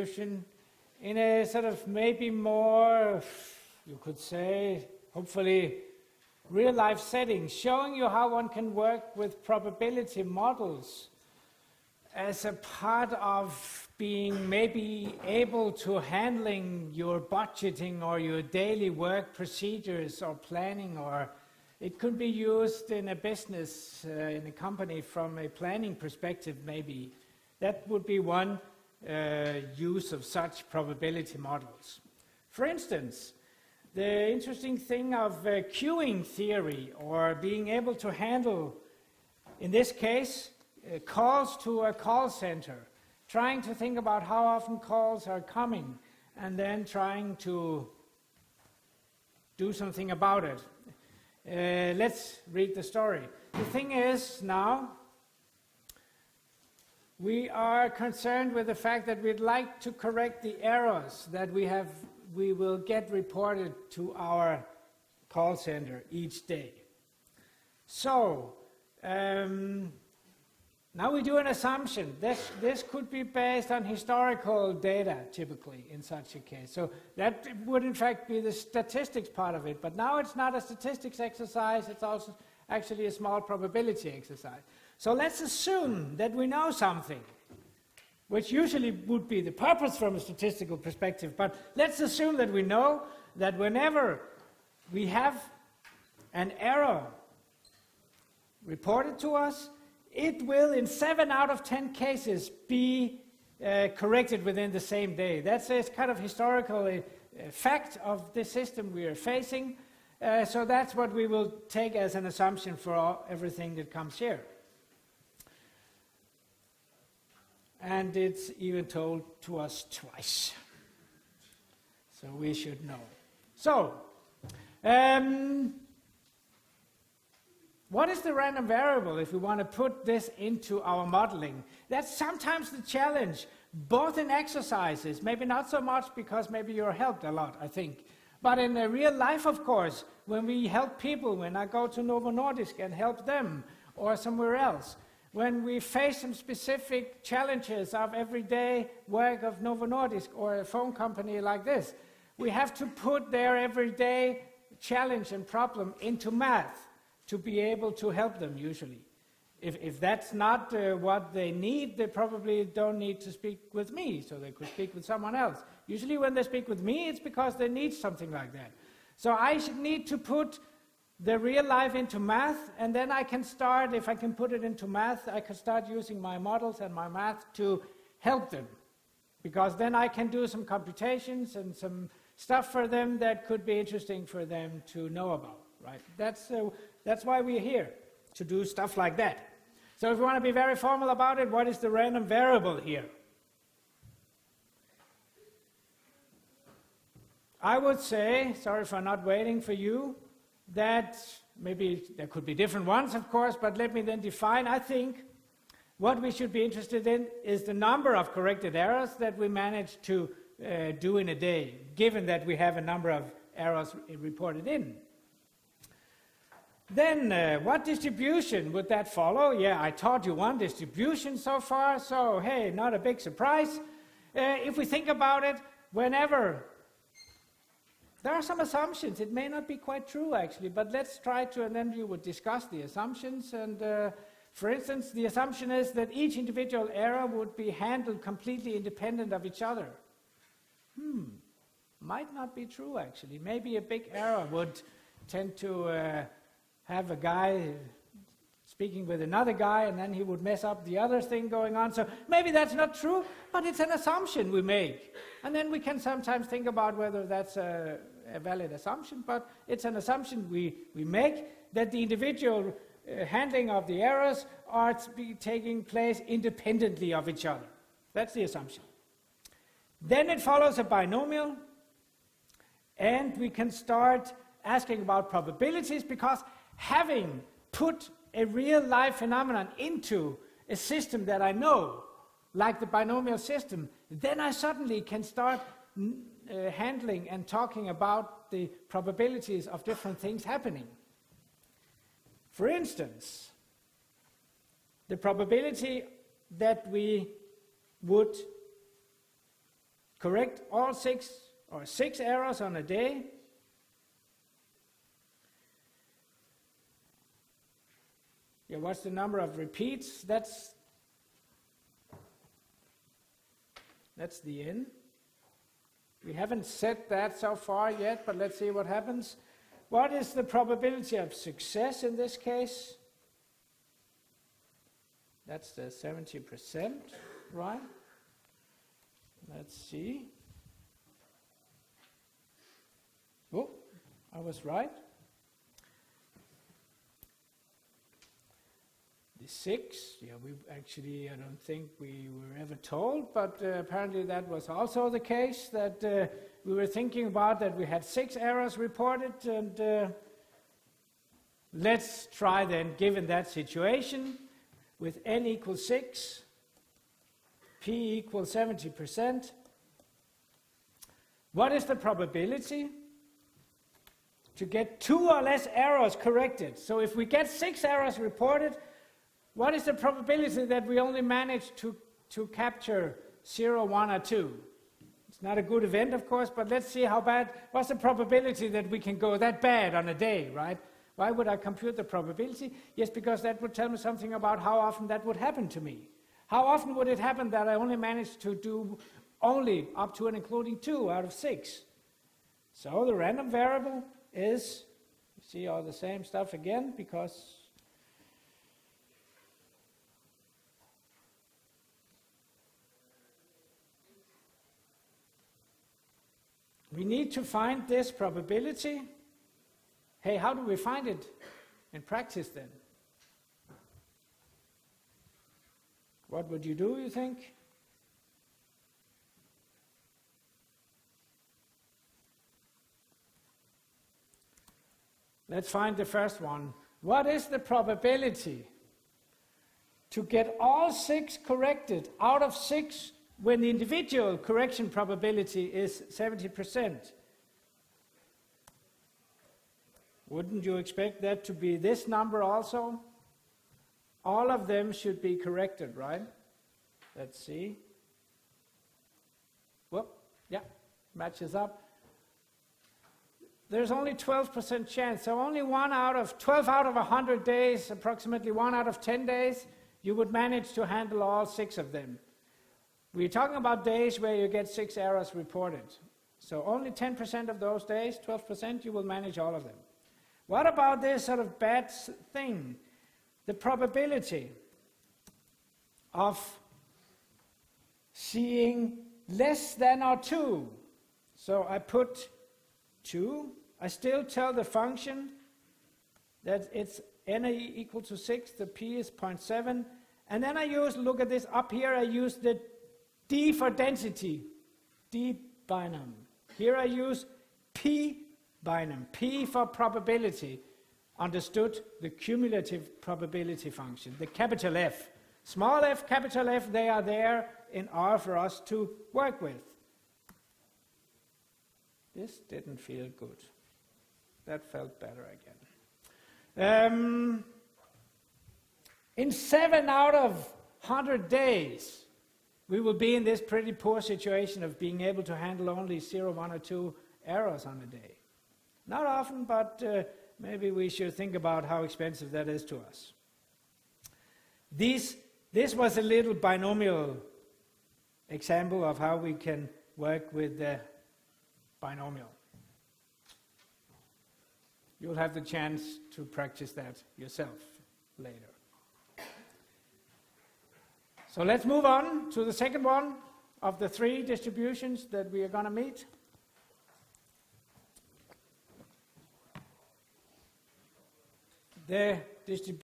distribution in a sort of maybe more, you could say, hopefully real-life setting, showing you how one can work with probability models as a part of being maybe able to handling your budgeting or your daily work procedures or planning, or it could be used in a business, in a company from a planning perspective maybe. That would be one use of such probability models. For instance, the interesting thing of queuing theory, or being able to handle, in this case, calls to a call center, trying to think about how often calls are coming, and then trying to do something about it. Let's read the story. The thing is now, we are concerned with the fact that we'd like to correct the errors that we will get reported to our call center each day. So, now we do an assumption. This could be based on historical data, typically, in such a case. So that would, in fact, be the statistics part of it. But now it's not a statistics exercise. It's also actually a small probability exercise. So let's assume that we know something, which usually would be the purpose from a statistical perspective. But let's assume that we know that whenever we have an error reported to us, it will, in 7 out of 10 cases, be corrected within the same day. That's a kind of historical fact of the system we are facing. So that's what we will take as an assumption for everything that comes here. And it's even told to us twice. So we should know. So, what is the random variable if we want to put this into our modeling? That's sometimes the challenge, both in exercises, maybe not so much because maybe you're helped a lot, I think. But in real life, of course, when we help people, when I go to Novo Nordisk and help them, or somewhere else, when we face some specific challenges of everyday work of Novo Nordisk or a phone company like this, we have to put their everyday challenge and problem into math to be able to help them, usually. If that's not what they need, they probably don't need to speak with me, so they could speak with someone else. Usually when they speak with me, it's because they need something like that. So I should need to put the real life into math, and then I can start, if I can put it into math, I can start using my models and my math to help them. Because then I can do some computations and some stuff for them that could be interesting for them to know about, right? That's why we're here, to do stuff like that. So if we want to be very formal about it, what is the random variable here? I would say, sorry for not waiting for you, that maybe there could be different ones, of course, but let me then define. I think what we should be interested in is the number of corrected errors that we manage to do in a day, given that we have a number of errors reported in. Then, what distribution would that follow? Yeah, I taught you one distribution so far, so hey, not a big surprise. If we think about it, whenever there are some assumptions, it may not be quite true actually, but let's try to, and then we would discuss the assumptions. And for instance, the assumption is that each individual error would be handled completely independent of each other. Might not be true actually. Maybe a big error would tend to have a guy speaking with another guy, and then he would mess up the other thing going on. So maybe that's not true, but it's an assumption we make. And then we can sometimes think about whether that's a valid assumption, but it's an assumption we make, that the individual handling of the errors are to be taking place independently of each other. That's the assumption. Then it follows a binomial, and we can start asking about probabilities, because having put a real-life phenomenon into a system that I know, like the binomial system, then I suddenly can start handling and talking about the probabilities of different things happening. For instance, the probability that we would correct all 6 or 6 errors on a day. Yeah, what's the number of repeats? That's the n. We haven't set that so far yet, but let's see what happens. What is the probability of success in this case? That's the 70%, right? Let's see. Oh, I was right. The 6, yeah, I don't think we were ever told, but apparently that was also the case, that we were thinking about that we had 6 errors reported, and let's try then, given that situation, with n equals 6, p equals 70%. What is the probability to get 2 or less errors corrected? So if we get 6 errors reported, what is the probability that we only manage to capture 0, 1, or 2? It's not a good event, of course, but let's see how bad. What's the probability that we can go that bad on a day, right? Why would I compute the probability? Yes, because that would tell me something about how often that would happen to me. How often would it happen that I only managed to do only up to and including 2 out of 6? So the random variable is, you see all the same stuff again, because we need to find this probability. Hey, how do we find it in practice then? What would you do, you think? Let's find the first one. What is the probability to get all 6 corrected out of 6 when the individual correction probability is 70%? Wouldn't you expect that to be this number also? All of them should be corrected, right? Let's see. Whoop, yeah, matches up. There's only 12% chance, so only 12 out of 100 days, approximately 1 out of 10 days, you would manage to handle all 6 of them. We're talking about days where you get 6 errors reported. So only 10% of those days, 12%, you will manage all of them. What about this sort of bad thing? The probability of seeing less than or 2. So I put 2. I still tell the function that it's n equal to 6, the p is 0.7. And then I look at this up here, I use the d for density, d binom. Here I use p binom, p for probability, understood the cumulative probability function, the capital F. Small f, capital F, they are there in R for us to work with. This didn't feel good. That felt better again. In 7 out of 100 days, we will be in this pretty poor situation of being able to handle only 0, 1, or 2 errors on a day. Not often, but maybe we should think about how expensive that is to us. This was a little binomial example of how we can work with the binomial. You'll have the chance to practice that yourself later. So let's move on to the second one of the 3 distributions that we are going to meet. The distribution